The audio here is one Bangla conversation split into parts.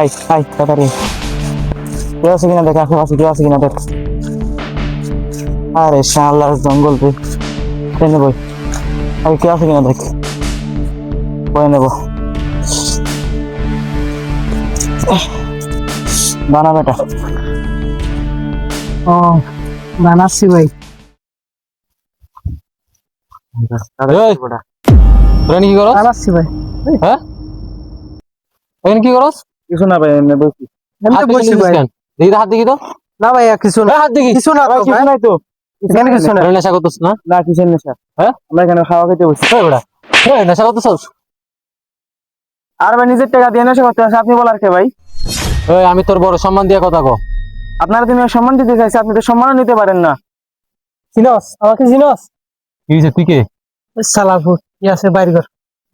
এই তাড়াতাড়ি কেউ আছে কিনা দেখ, আশেপাশে কেউ আছে কিনা দেখ। আরে শালার জঙ্গল রে, ট্রেনে বই আগে কেউ আছে কিনা দেখ, বয়ে নেব। বানা বেটা। ও বানাচ্ছি ভাই। কি করস? বানাচ্ছি ভাই। হ্যাঁ এখানে কি করস? কিছু না ভাই, এমনি বলছি। আমি তো বলছি ভাই। দেখি তো হাত দেখি তো। না ভাই কিছু না, হাত দেখি। কিছু না ভাই তো কিছু ভাই। নাই তো, এখানে কিছু না। নেশা করতেছ না? না কিসের নেশা? হ্যাঁ আমরা এখানে খাওয়া খেতে বসছি। নেশা করতেছস? আর ভাই নিজের টাকা দিয়ে নেশা করতে আসে, আপনি বলার কে ভাই? আমি তোর বড় সম্মান দিয়ে কথা কো। আপনারা তুমি সম্মান দিতে চাইছে, আপনি তো সম্মানও নিতে পারেন না। চিনস আমাকে চিনস? কি হইছে তুই কে? সালাপুর কি আছে বাইর কর,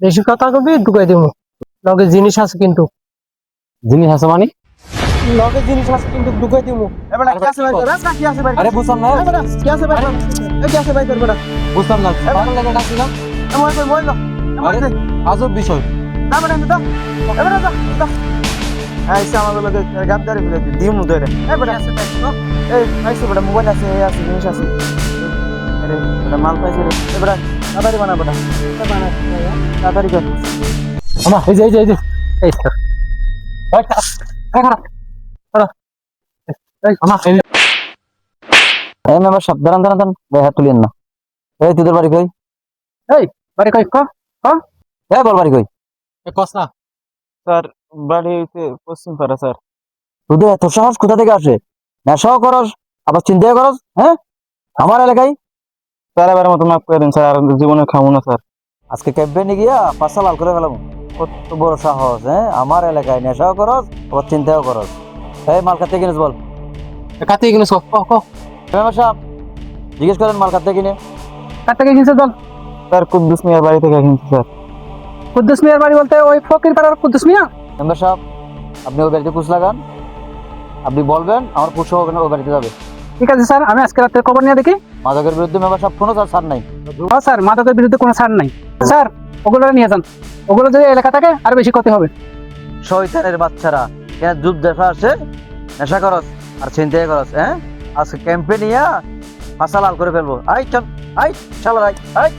বেশি কথা কবি ঢুকাই দিব। লগে জিনিস আছে কিন্তু, জিনিস আছে মানে? লগে জিনিস আছে কিন্তু ঢুকাই দিব। এবার কি আছে ভাই? রাস্তা কি আছে ভাই? আরে বুঝলাম না, এবার কি আছে ভাই? এই কি আছে ভাই তোর বড়? বুঝলাম না। পাগল লাগে ডাকছিলাম। এমন কই মই না। আরে আজব বিষয়। না মানে তো এবার যা। এই সামাল লগে গাদ্দারি বলে দিমু ধরে। এবার আছে ভাই তো। এই আইছে বড় মোবাইল আছে, এই আছে জিনিস আছে। আরে বড় মাল পাইছে রে। এবার তাড়াতাড়ি বানা বড়। বানাচ্ছি ভাই। তাড়াতাড়ি কর। আমা এই যে এই তো আমা এই এই মেম্বার সাহেব দাঁড়ান ভাই, হাত তুলিয়েন না। এই তোদের বাড়ি কই? এই বাড়ি কই ক এই বল বাড়ি কই? কস না। স্যার বাড়ি হইতে পশ্চিম পাড়া স্যার। তোদের এত সাহস কোথা থেকে আসে? নেশাও করস আবার চিন্তাও করস, হ্যাঁ আমার এলাকায়? স্যার এবার মতো মাফ করে দিন স্যার, আর জীবনে খাবো না স্যার। আজকে ক্যাম্পে নিয়ে গিয়া পাঁচটা লাল করে ফেলাম। কত বড় সাহস, হ্যাঁ আমার এলাকায় নেশাও করস আবার চিন্তাও করস। এই মাল খাতে কিনেস বল। কাতে কিনেছ ক মেম্বার সাহেব জিজ্ঞেস করেন মাল খাতে কিনে। কার থেকে কিনছে বল? স্যার কুদ্দুস মিয়ার বাড়ি থেকে কিনছি স্যার। কুদ্দুস মিয়ার বাড়ি বলতে ওই ফকির পাড়ার কুদ্দুস মিয়া? মেম্বার সাহেব আপনি ওই বাড়িতে কুচ লাগান, আপনি বলবেন আমার পুষ ওখানে ওই বাড়িতে যাবে। ঠিক আছে স্যার, আমি আজকে রাতে খবর নিয়ে দেখি। মাদকের বিরুদ্ধে মেম্বার সাহেব কোনো ছাড় নাই। হ্যাঁ স্যার, মাদকের বিরুদ্ধে কোনো ছাড় নাই স্যার। ওগুলো নিয়ে যান, ওগুলো যদি এলাকা থাকে আর বেশি ক্ষতি হবে। শয়তানের বাচ্চারা কেন যুদ্ধ দেখা আসে, নেশা করস আর চিন্তাই করস, হ্যাঁ আজকে ক্যাম্পে নিয়ে ফাঁসা লাল করে ফেলবো। আই চল, আই চল, আই